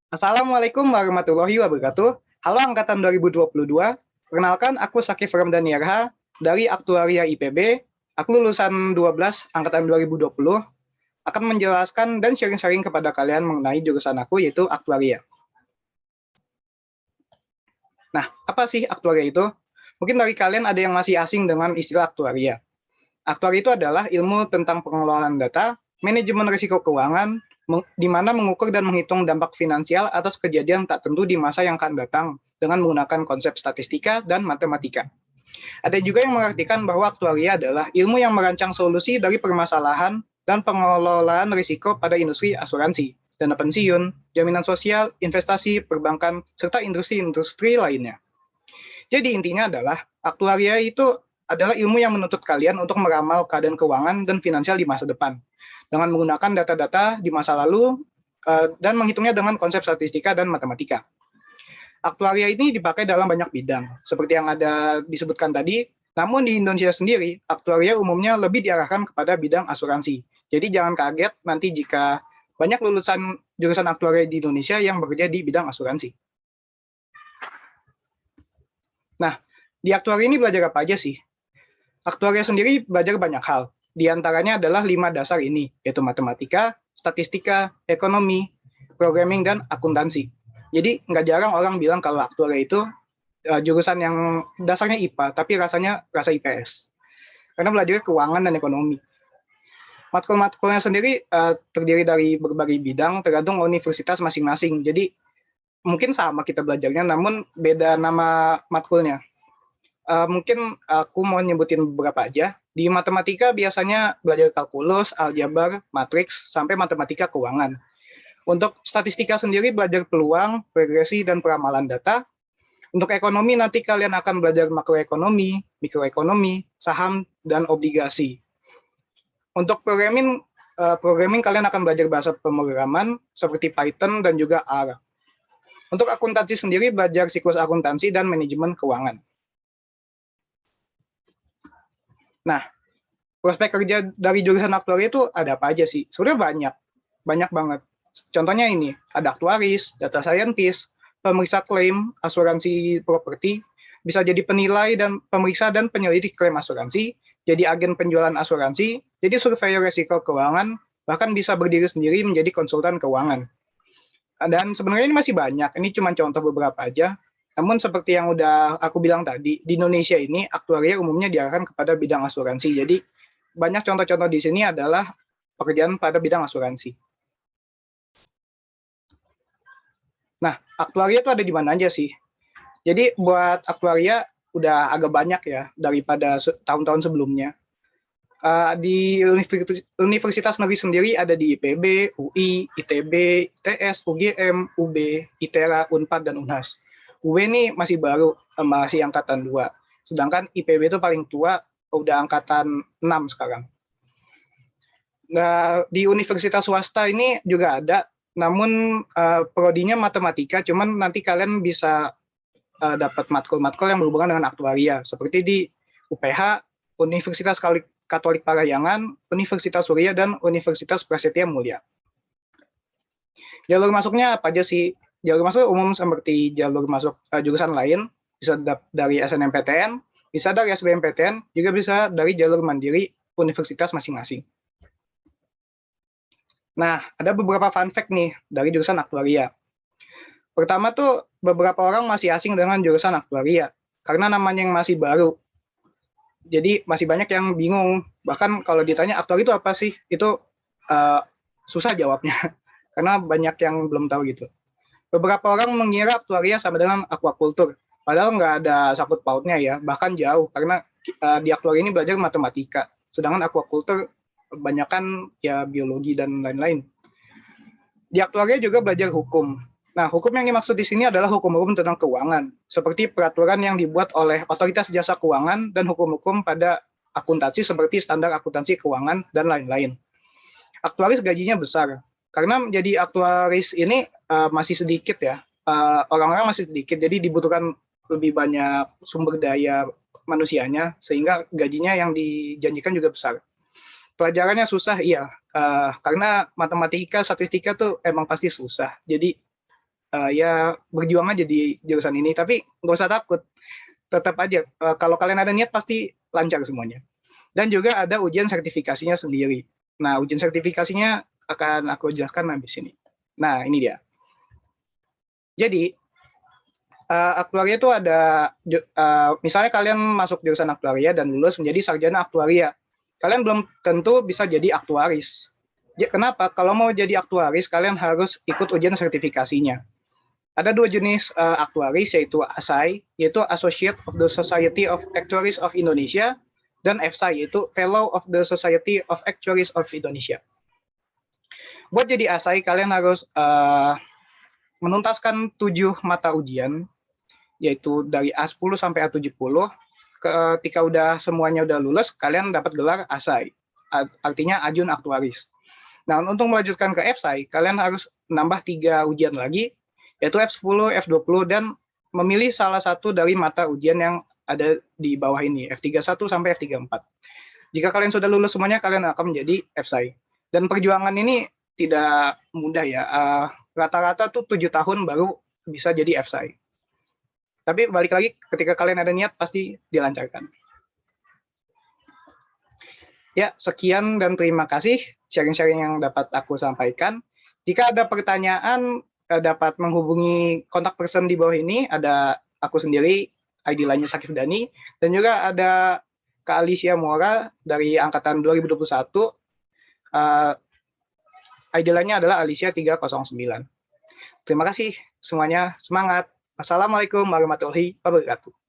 Assalamualaikum warahmatullahi wabarakatuh. Halo Angkatan 2022. Perkenalkan, aku Sakif Ramdhaniarha dari Aktuaria IPB. Aku lulusan 12 Angkatan 2020. Akan menjelaskan dan sharing-sharing kepada kalian mengenai jurusan aku, yaitu Aktuaria. Nah, apa sih Aktuaria itu? Mungkin dari kalian ada yang masih asing dengan istilah Aktuaria. Aktuaria itu adalah ilmu tentang pengelolaan data, manajemen risiko keuangan, di mana mengukur dan menghitung dampak finansial atas kejadian tak tentu di masa yang akan datang dengan menggunakan konsep statistika dan matematika. Ada juga yang mengartikan bahwa aktuaria adalah ilmu yang merancang solusi dari permasalahan dan pengelolaan risiko pada industri asuransi, dana pensiun, jaminan sosial, investasi, perbankan, serta industri-industri lainnya. Jadi intinya adalah aktuaria itu adalah ilmu yang menuntut kalian untuk meramal keadaan keuangan dan finansial di masa depan dengan menggunakan data-data di masa lalu dan menghitungnya dengan konsep statistika dan matematika. Aktuaria ini dipakai dalam banyak bidang, seperti yang ada disebutkan tadi, namun di Indonesia sendiri, aktuaria umumnya lebih diarahkan kepada bidang asuransi. Jadi jangan kaget nanti jika banyak lulusan jurusan aktuaria di Indonesia yang bekerja di bidang asuransi. Nah, di aktuaria ini belajar apa aja sih? Aktuaria sendiri belajar banyak hal. Di antaranya adalah 5 dasar ini, yaitu matematika, statistika, ekonomi, programming, dan akuntansi. Jadi nggak jarang orang bilang kalau aktuaria itu jurusan yang dasarnya IPA, tapi rasanya rasa IPS. Karena belajar keuangan dan ekonomi. Matkul-matkulnya sendiri terdiri dari berbagai bidang, tergantung universitas masing-masing. Jadi mungkin sama kita belajarnya, namun beda nama matkulnya. Mungkin aku mau nyebutin beberapa aja. Di matematika biasanya belajar kalkulus, aljabar, matriks, sampai matematika keuangan. Untuk statistika sendiri belajar peluang, regresi, dan peramalan data. Untuk ekonomi nanti kalian akan belajar makroekonomi, mikroekonomi, saham, dan obligasi. Untuk programming kalian akan belajar bahasa pemrograman seperti Python dan juga R. Untuk akuntansi sendiri belajar siklus akuntansi dan manajemen keuangan. Nah, prospek kerja dari jurusan aktuaria itu ada apa aja sih? Sebenarnya banyak banget. Contohnya ini, ada aktuaris, data scientist, pemeriksa klaim, asuransi properti, bisa jadi penilai dan pemeriksa dan penyelidik klaim asuransi, jadi agen penjualan asuransi, jadi surveyor risiko keuangan, bahkan bisa berdiri sendiri menjadi konsultan keuangan. Dan sebenarnya ini masih banyak, ini cuma contoh beberapa aja. Namun seperti yang udah aku bilang tadi, di Indonesia ini aktuaria umumnya diarahkan kepada bidang asuransi. Jadi banyak contoh-contoh di sini adalah pekerjaan pada bidang asuransi. Nah, aktuaria itu ada di mana aja sih? Jadi buat aktuaria udah agak banyak ya daripada tahun-tahun sebelumnya. Di Universitas Negeri sendiri ada di IPB, UI, ITB, ITS, UGM, UB, ITERA, UNPAD, dan UNHAS. UB ini masih baru, masih angkatan 2. Sedangkan IPB itu paling tua, udah angkatan 6 sekarang. Nah, di universitas swasta ini juga ada, namun prodinya matematika, cuman nanti kalian bisa dapat matkul-matkul yang berhubungan dengan aktuaria, seperti di UPH, Universitas Katolik Parahyangan, Universitas Surya, dan Universitas Prasetya Mulia. Jalur masuknya apa aja sih? Jalur masuk umum seperti jalur masuk jurusan lain, bisa dari SNMPTN, bisa dari SBMPTN, juga bisa dari jalur mandiri universitas masing-masing. Nah, ada beberapa fun fact nih dari jurusan aktuaria. Pertama tuh, beberapa orang masih asing dengan jurusan aktuaria, karena namanya yang masih baru. Jadi masih banyak yang bingung. Bahkan kalau ditanya aktuaria itu apa sih, itu susah jawabnya, karena banyak yang belum tahu gitu. Beberapa orang mengira aktuaria sama dengan aquaculture, padahal nggak ada sangkut pautnya ya, bahkan jauh, karena di aktuaria ini belajar matematika, sedangkan aquaculture kebanyakan ya biologi dan lain-lain. Di aktuaria juga belajar hukum. Nah, hukum yang dimaksud di sini adalah hukum-hukum tentang keuangan, seperti peraturan yang dibuat oleh otoritas jasa keuangan dan hukum-hukum pada akuntansi seperti standar akuntansi keuangan dan lain-lain. Aktuaris gajinya besar, karena menjadi aktuaris ini masih sedikit ya, orang-orang masih sedikit, jadi dibutuhkan lebih banyak sumber daya manusianya, sehingga gajinya yang dijanjikan juga besar. Pelajarannya susah, iya, karena matematika, statistika tuh emang pasti susah. Jadi ya berjuang aja di jurusan ini, tapi nggak usah takut, tetap aja kalau kalian ada niat pasti lancar semuanya. Dan juga ada ujian sertifikasinya sendiri. Nah, ujian sertifikasinya akan aku jelaskan habis ini. Nah, ini dia. Jadi, aktuaria itu ada, misalnya kalian masuk jurusan aktuaria dan lulus menjadi sarjana aktuaria. Kalian belum tentu bisa jadi aktuaris. Kenapa? Kalau mau jadi aktuaris, kalian harus ikut ujian sertifikasinya. Ada dua jenis aktuaris, yaitu ASI, yaitu Associate of the Society of Actuaries of Indonesia, dan FSI, yaitu Fellow of the Society of Actuaries of Indonesia. Buat jadi ASI, kalian harus menuntaskan 7 mata ujian, yaitu dari A10 sampai A70. Ketika udah semuanya udah lulus, kalian dapat gelar ASI, artinya Ajun Aktuaris. Nah, untuk melanjutkan ke FSI, kalian harus nambah 3 ujian lagi, yaitu F10, F20, dan memilih salah satu dari mata ujian yang ada di bawah ini, F31 sampai F34. Jika kalian sudah lulus semuanya, kalian akan menjadi FSI. Dan perjuangan ini tidak mudah ya, rata-rata tuh 7 tahun baru bisa jadi FSI. Tapi balik lagi, ketika kalian ada niat, pasti dilancarkan. Ya, sekian dan terima kasih sharing-sharing yang dapat aku sampaikan. Jika ada pertanyaan, dapat menghubungi kontak person di bawah ini. Ada aku sendiri, ID lainnya Sakif Dani, dan juga ada Kak Alicia Mora dari angkatan 2021. ID lainnya adalah Alicia 309. Terima kasih semuanya, semangat. Assalamualaikum warahmatullahi wabarakatuh.